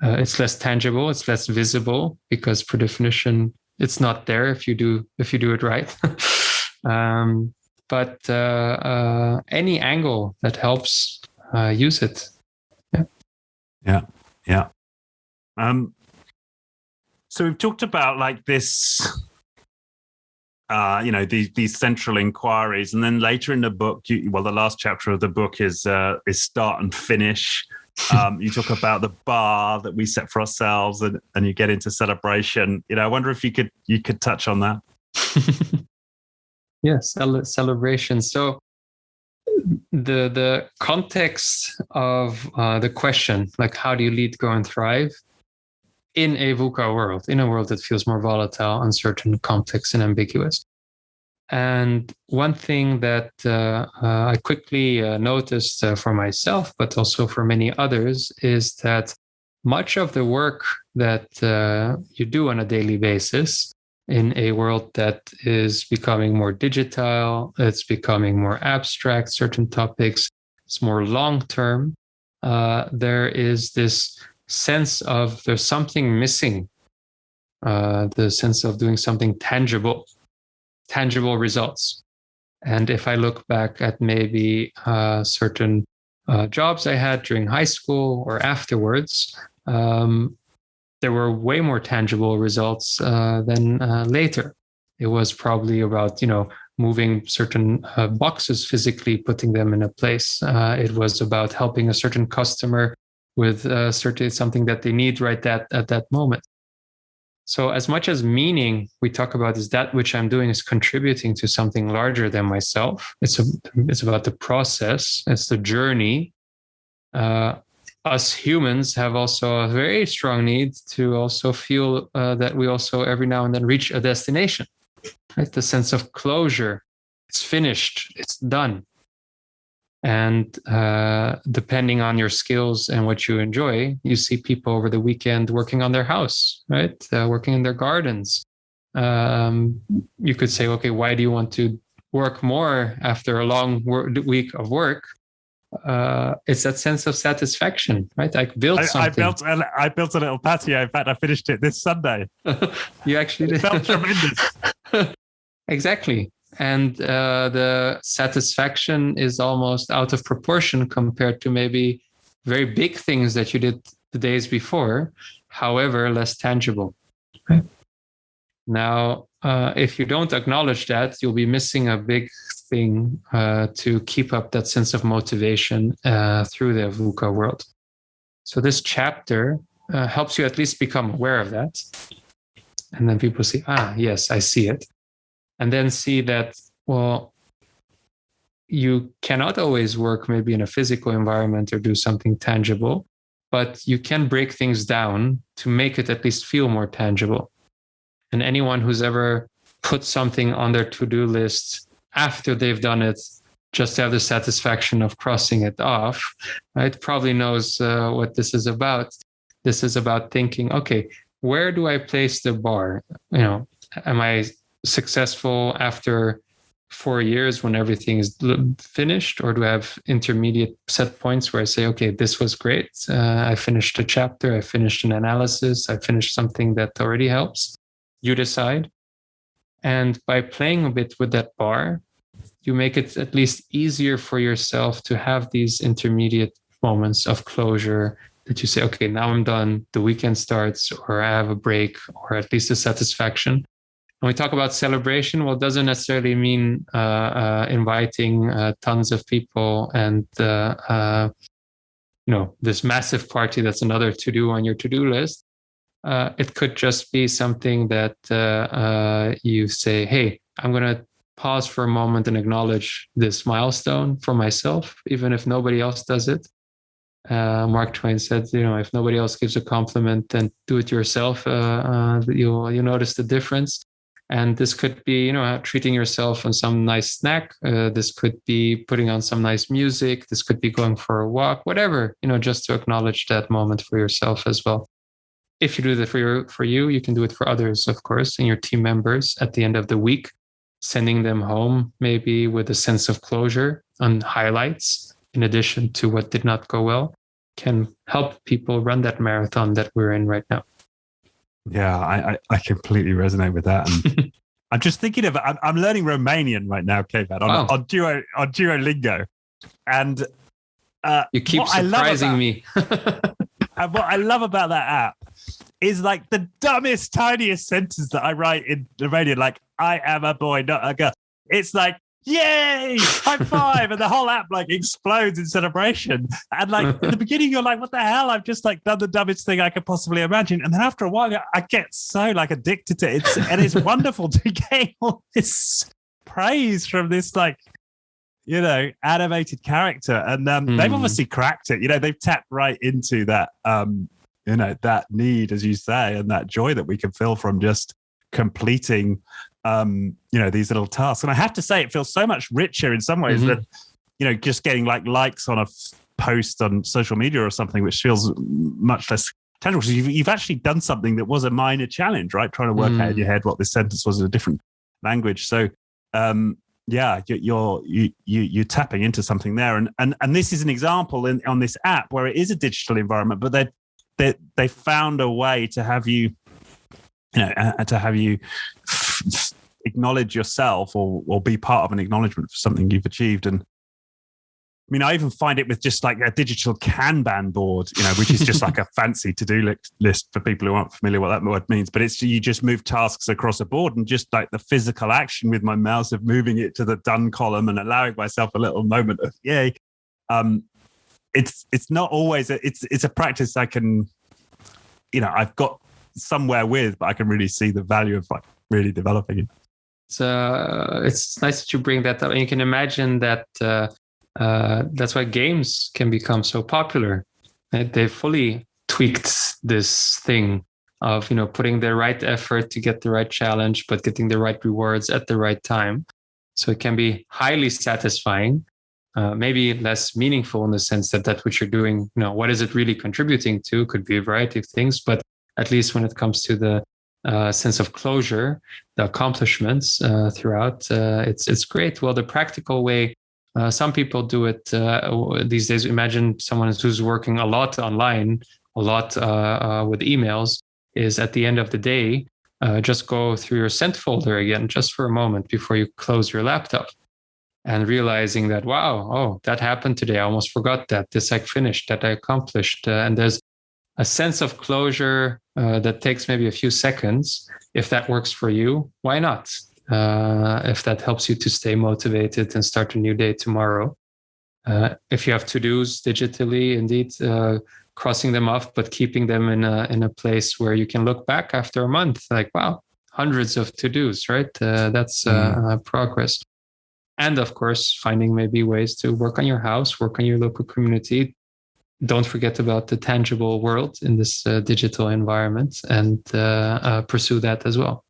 It's less tangible, it's less visible, because per definition, it's not there if you do it right. But any angle that helps, use it. Yeah. So we've talked about like this, these central inquiries, and then later in the book, the last chapter of the book is start and finish. You talk about the bar that we set for ourselves, and you get into celebration. I wonder if you could touch on that. Yes, celebration. So the context of the question, like how do you lead, grow, and thrive in a VUCA world, in a world that feels more volatile, uncertain, complex, and ambiguous. And one thing that I quickly noticed for myself, but also for many others, is that much of the work that you do on a daily basis in a world that is becoming more digital, it's becoming more abstract, certain topics, it's more long-term, there is this sense of there's something missing, the sense of doing something tangible results. And if I look back at maybe certain jobs I had during high school or afterwards, there were way more tangible results than later. It was probably about, moving certain boxes physically, putting them in a place. It was about helping a certain customer with certainly something that they need right at that moment. So as much as meaning we talk about is that which I'm doing is contributing to something larger than myself. It's about the process. It's the journey. Us humans have also a very strong need to also feel that we also every now and then reach a destination, right? The sense of closure. It's finished. It's done. And depending on your skills and what you enjoy, you see people over the weekend working on their house, right? Working in their gardens. You could say, okay, why do you want to work more after a long week of work? It's that sense of satisfaction, right? I built something. I built a little patio. In fact, I finished it this Sunday. You actually did. It felt tremendous. Exactly. And the satisfaction is almost out of proportion compared to maybe very big things that you did the days before, however, less tangible. Right? Now, if you don't acknowledge that, you'll be missing a big thing to keep up that sense of motivation through the VUCA world. So this chapter helps you at least become aware of that. And then people say, yes, I see it. And then see that, well, you cannot always work maybe in a physical environment or do something tangible, but you can break things down to make it at least feel more tangible. And anyone who's ever put something on their to-do list after they've done it, just to have the satisfaction of crossing it off, right, probably knows what this is about. This is about thinking, okay, where do I place the bar? Am I successful after 4 years when everything is finished, or do I have intermediate set points where I say, okay, this was great. I finished a chapter, I finished an analysis, I finished something that already helps. You decide. And by playing a bit with that bar, you make it at least easier for yourself to have these intermediate moments of closure that you say, okay, now I'm done. The weekend starts, or I have a break, or at least a satisfaction. When we talk about celebration, well, it doesn't necessarily mean inviting tons of people and this massive party that's another to-do on your to-do list. It could just be something that you say, hey, I'm going to pause for a moment and acknowledge this milestone for myself, even if nobody else does it. Mark Twain said, if nobody else gives a compliment, then do it yourself. You'll notice the difference. And this could be, treating yourself on some nice snack. This could be putting on some nice music. This could be going for a walk, whatever, just to acknowledge that moment for yourself as well. If you do that for you, you can do it for others, of course, and your team members at the end of the week, sending them home maybe with a sense of closure on highlights, in addition to what did not go well, can help people run that marathon that we're in right now. Yeah, I completely resonate with that. And I'm just thinking of, I'm learning Romanian right now, Kayvan, on Duolingo. And you keep surprising me. And what I love about that app is like the dumbest, tiniest sentence that I write in Romanian, like, I am a boy, not a girl. It's like, yay, high five. And the whole app like explodes in celebration. And like in the beginning, you're like, what the hell? I've just like done the dumbest thing I could possibly imagine. And then after a while, I get so like addicted to it. And it's wonderful to get all this praise from this like, animated character. And they've obviously cracked it. They've tapped right into that, that need, as you say, and that joy that we can feel from just completing these little tasks. And I have to say, it feels so much richer in some ways that, just getting like likes on a post on social media or something, which feels much less tangible. So you've actually done something that was a minor challenge, right? Trying to work out in your head what this sentence was in a different language. So, you're tapping into something there. And this is an example on this app where it is a digital environment, but they found a way to have you, acknowledge yourself or be part of an acknowledgement for something you've achieved. And I mean, I even find it with just like a digital kanban board, which is just like a fancy to-do list for people who aren't familiar what that word means. But it's, you just move tasks across a board, and just like the physical action with my mouse of moving it to the done column and allowing myself a little moment of yay. It's not always, it's a practice I can, I've got somewhere with, but I can really see the value of like really developing it. It's nice that you bring that up, and you can imagine that that's why games can become so popular. They fully tweaked this thing of putting the right effort to get the right challenge, but getting the right rewards at the right time. So it can be highly satisfying, maybe less meaningful in the sense that that's what you're doing. What is it really contributing to? Could be a variety of things, but at least when it comes to the sense of closure, the accomplishments throughout, it's great. Well, the practical way, some people do it these days. Imagine someone who's working a lot online, a lot with emails, is at the end of the day, just go through your sent folder again, just for a moment before you close your laptop, and realizing that, wow, that happened today. I almost forgot that. This I finished, that I accomplished. And there's a sense of closure that takes maybe a few seconds. If that works for you, why not? If that helps you to stay motivated and start a new day tomorrow. If you have to-dos digitally, indeed, crossing them off, but keeping them in a place where you can look back after a month, like, wow, hundreds of to-dos, right? That's progress. And of course, finding maybe ways to work on your house, work on your local community. Don't forget about the tangible world in this digital environment, and pursue that as well.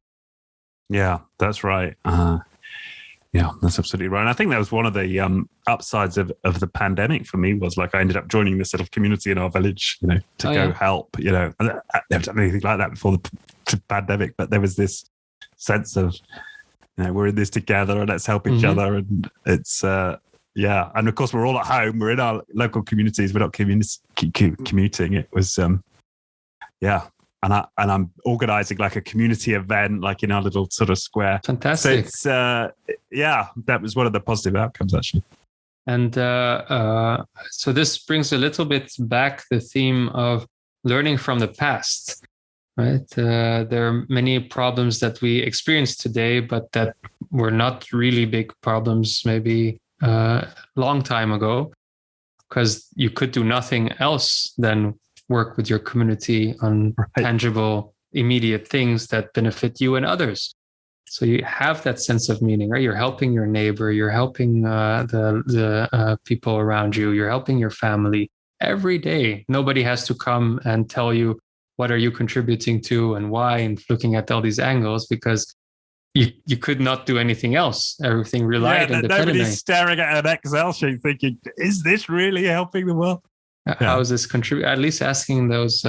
Yeah, that's right. Yeah, that's absolutely right. And I think that was one of the upsides of the pandemic for me, was like I ended up joining this little community in our village, to go help. I've never done anything like that before the pandemic, but there was this sense of, we're in this together and let's help each other. And it's, and of course we're all at home. We're in our local communities. We're not commuting. It was, And I'm organizing like a community event, like in our little sort of square. Fantastic. So it's, that was one of the positive outcomes, actually. And so this brings a little bit back the theme of learning from the past, right? There are many problems that we experience today, but that were not really big problems maybe a long time ago, because you could do nothing else than work with your community on tangible, immediate things that benefit you and others. So you have that sense of meaning, right? You're helping your neighbor, you're helping the people around you, you're helping your family every day. Nobody has to come and tell you what are you contributing to and why, and looking at all these angles, because you could not do anything else. Everything relied and depended on nobody's you. staring at an Excel sheet thinking, is this really helping the world? How is this contribute? At least asking those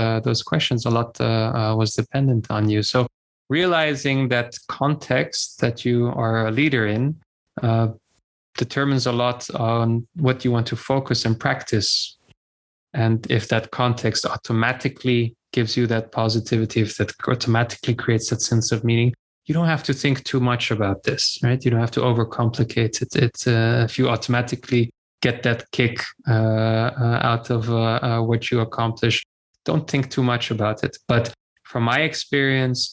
questions a lot was dependent on you. So realizing that context that you are a leader in determines a lot on what you want to focus and practice. And if that context automatically gives you that positivity, if that automatically creates that sense of meaning, you don't have to think too much about this, right? You don't have to overcomplicate it. If you automatically get that kick out of what you accomplish, don't think too much about it. But from my experience,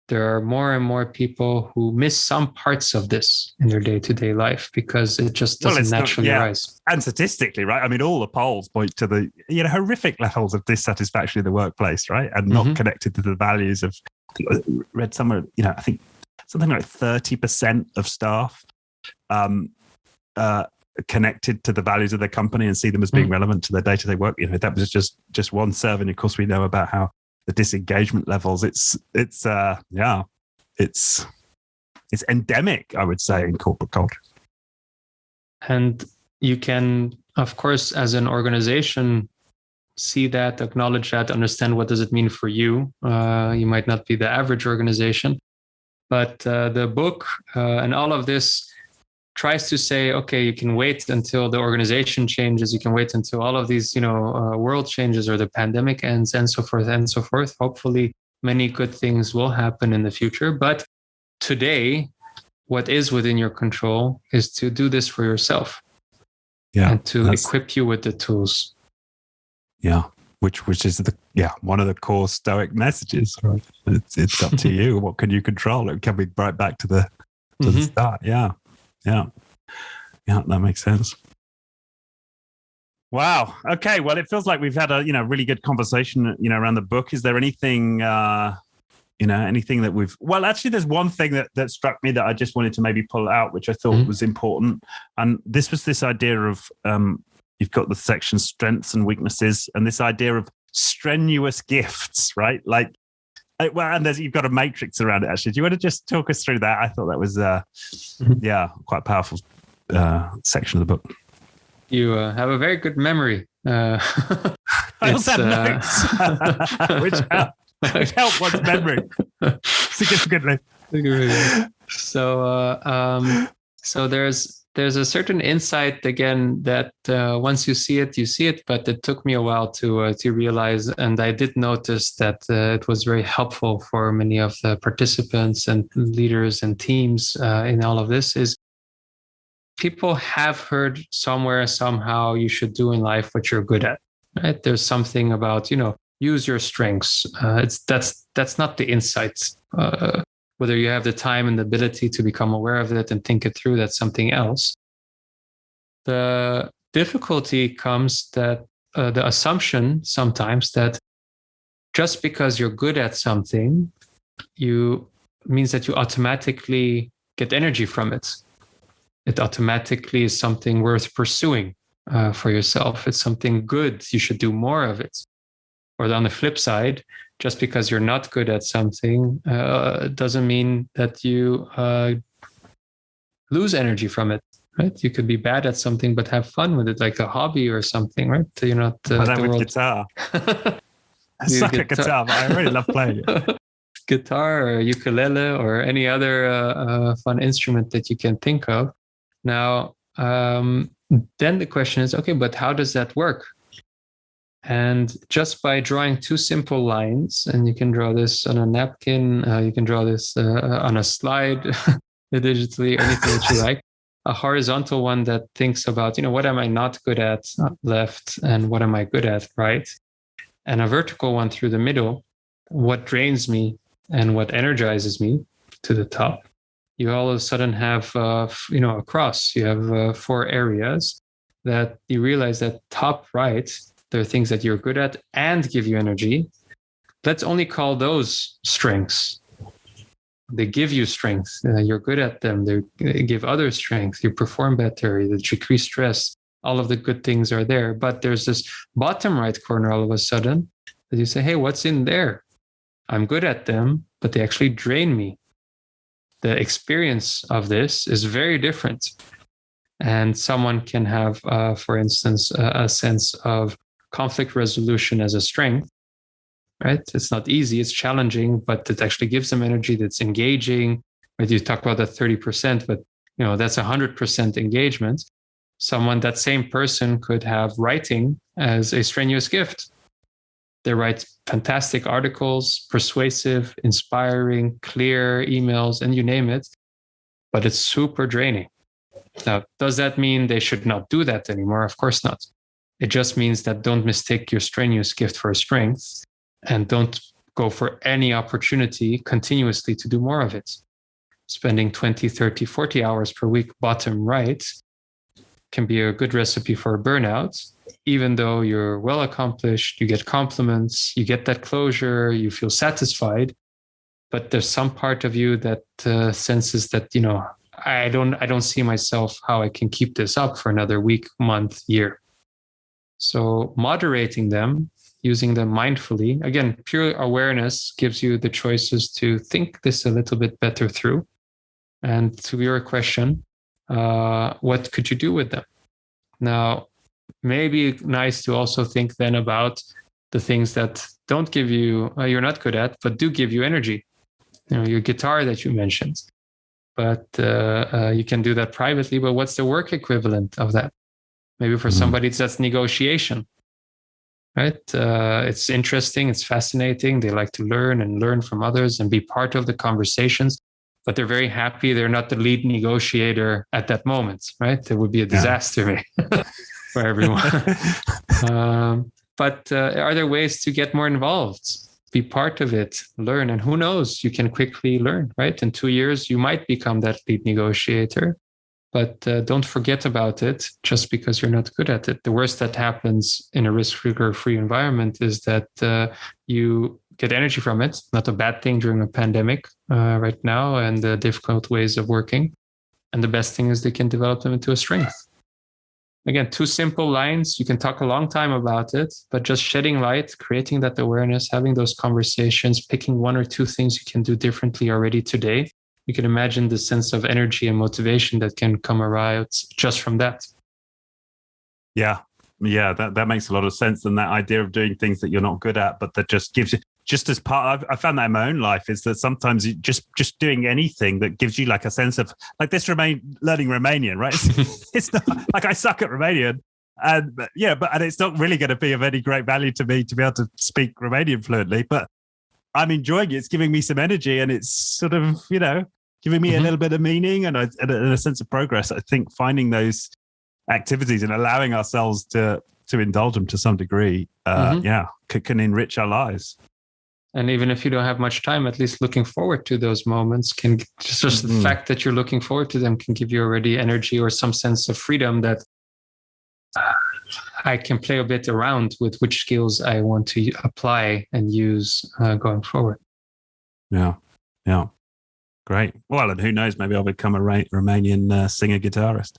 there are more and more people who miss some parts of this in their day-to-day life because it just doesn't naturally rise. And statistically, right? I mean, all the polls point to the horrific levels of dissatisfaction in the workplace, right? And not connected to the values of. I read somewhere, I think something like 30% of staff connected to the values of their company and see them as being relevant to their day-to-day work. That was just one survey. And of course, we know about how the disengagement levels. It's endemic, I would say, in corporate culture. And you can, of course, as an organization, see that, acknowledge that, understand what does it mean for you. You might not be the average organization, but the book and all of this tries to say, okay, you can wait until the organization changes. You can wait until all of these, world changes or the pandemic ends and so forth and so forth. Hopefully, many good things will happen in the future. But today, what is within your control is to do this for yourself. Yeah, and to equip you with the tools. Yeah, which is one of the core Stoic messages. Right? It's up to you. What can you control? It can be right back to the start. Yeah, that makes sense. Wow. Okay. Well, it feels like we've had a really good conversation around the book. Is there anything anything that we've? Well, actually, there's one thing that struck me that I just wanted to maybe pull out, which I thought was important, and this was this idea of you've got the section strengths and weaknesses, and this idea of strenuous gifts, right? Like, and you've got a matrix around it. Actually, do you want to just talk us through that? I thought that was quite a powerful section of the book. You have a very good memory. I also have notes, which help one's memory significantly. So there's a certain insight again that once you see it, but it took me a while to realize, and I did notice that it was very helpful for many of the participants and leaders and teams in all of this. Is people have heard somewhere, somehow, you should do in life what you're good at, right? There's something about, use your strengths. That's not the insight. Whether you have the time and the ability to become aware of it and think it through, that's something else. The difficulty comes that the assumption sometimes that just because you're good at something, means that you automatically get energy from it. It automatically is something worth pursuing for yourself. It's something good. You should do more of it. Or on the flip side, just because you're not good at something doesn't mean that you lose energy from it, right? You could be bad at something, but have fun with it, like a hobby or something, right? So you're not with guitar. I suck at guitar, but I really love playing it. Guitar or ukulele or any other fun instrument that you can think of. Now, then the question is, okay, but how does that work? And just by drawing two simple lines, and you can draw this on a napkin, you can draw this on a slide digitally, anything that you like, a horizontal one that thinks about, what am I not good at left and what am I good at right? And a vertical one through the middle, what drains me and what energizes me to the top. You all of a sudden have, a cross. You have 4 areas that you realize that top right, there are things that you're good at and give you energy. Let's only call those strengths. They give you strength. You're good at them. They give others strength. You perform better. You decrease stress. All of the good things are there. But there's this bottom right corner all of a sudden that you say, hey, what's in there? I'm good at them, but they actually drain me. the experience of this is very different. And someone can have, for instance, a sense of conflict resolution as a strength, right? It's not easy, it's challenging, but it actually gives them energy that's engaging. Right? You talk about that 30%, but that's 100% engagement. That same person could have writing as a strenuous gift. They write fantastic articles, persuasive, inspiring, clear emails, and you name it, but it's super draining. Now, does that mean they should not do that anymore? Of course not. It just means that don't mistake your strenuous gift for a strength, and don't go for any opportunity continuously to do more of it. Spending 20, 30, 40 hours per week bottom right can be a good recipe for burnout, even though you're well accomplished, you get compliments, you get that closure, you feel satisfied. But there's some part of you that senses that, I don't see myself how I can keep this up for another week, month, year. So moderating them, using them mindfully, again, pure awareness gives you the choices to think this a little bit better through. And to your question, what could you do with them? Now, maybe nice to also think then about the things that don't give you, you're not good at, but do give you energy. Your guitar that you mentioned. But you can do that privately. But what's the work equivalent of that? Maybe for somebody, that's negotiation, right? It's interesting. It's fascinating. They like to learn from others and be part of the conversations. But they're very happy they're not the lead negotiator at that moment, right? It would be a disaster for everyone. But are there ways to get more involved? Be part of it, learn, and who knows, you can quickly learn, right? In 2 years, you might become that lead negotiator, but don't forget about it just because you're not good at it. The worst that happens in a risk-free environment is that you get energy from it. Not a bad thing during a pandemic right now and the difficult ways of working. And the best thing is they can develop them into a strength. Again, 2 simple lines. You can talk a long time about it, but just shedding light, creating that awareness, having those conversations, picking 1 or 2 things you can do differently already today. You can imagine the sense of energy and motivation that can come around just from that. Yeah, that makes a lot of sense. And that idea of doing things that you're not good at, but that just gives you, just as part, I found that in my own life, is that sometimes you just doing anything that gives you like a sense of like this learning Romanian, right? It's not like I suck at Romanian, and it's not really going to be of any great value to me to be able to speak Romanian fluently, but I'm enjoying it. It's giving me some energy, and it's sort of, giving me a little bit of meaning and a sense of progress. I think finding those activities and allowing ourselves to indulge them to some degree, can enrich our lives. And even if you don't have much time, at least looking forward to those moments can just the fact that you're looking forward to them can give you already energy or some sense of freedom that I can play a bit around with which skills I want to apply and use going forward. Yeah. Great. Well, and who knows, maybe I'll become a Romanian singer-guitarist.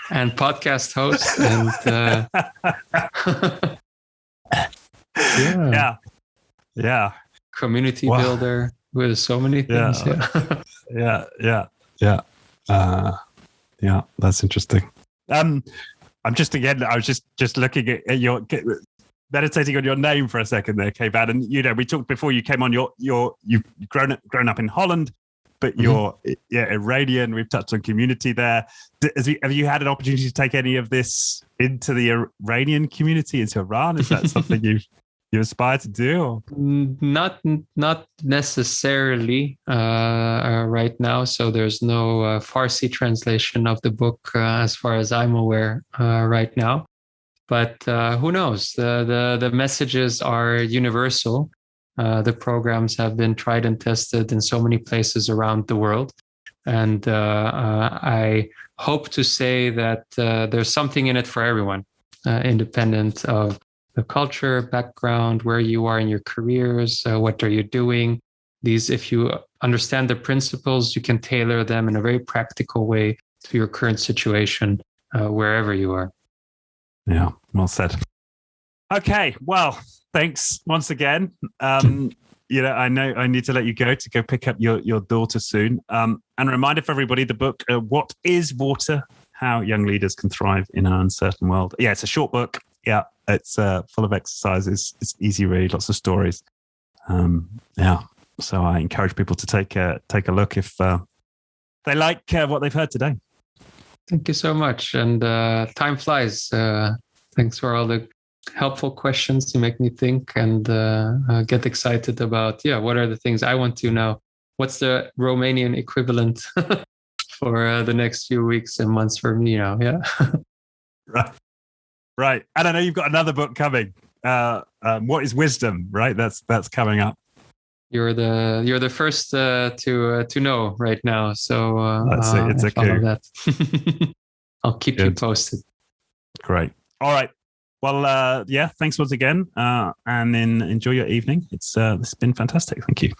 And podcast host. And Yeah. Community builder with so many things. Yeah. That's interesting. I was just looking at your, meditating on your name for a second there, Kayvan. And we talked before you came on. You've grown up in Holland, but you're Iranian. We've touched on community there. Have you had an opportunity to take any of this into the Iranian community, into Iran? Is that something you aspire to do? Or? Not necessarily right now. So there's no Farsi translation of the book as far as I'm aware right now. But who knows? The messages are universal. The programs have been tried and tested in so many places around the world. And I hope to say that there's something in it for everyone, independent of the culture, background, where you are in your careers, what are you doing. If you understand the principles, you can tailor them in a very practical way to your current situation, wherever you are. Yeah, well said. Okay, well, thanks once again. I know I need to let you go pick up your daughter soon. And a reminder for everybody, the book, What is Water? How Young Leaders Can Thrive in an Uncertain World. Yeah, it's a short book. Yeah, it's full of exercises. It's easy read, lots of stories. So I encourage people to take a look if they like what they've heard today. Thank you so much. And time flies. Thanks for all the helpful questions. You make me think and get excited about, what are the things I want to know? What's the Romanian equivalent for the next few weeks and months for me now? Yeah. Right. And I know you've got another book coming. What is Wisdom? Right. That's coming up. You're the first to know right now. So that's it. It's a coup. That. I'll keep you posted. Great. All right. Well, thanks once again. And then enjoy your evening. It's been fantastic. Thank you.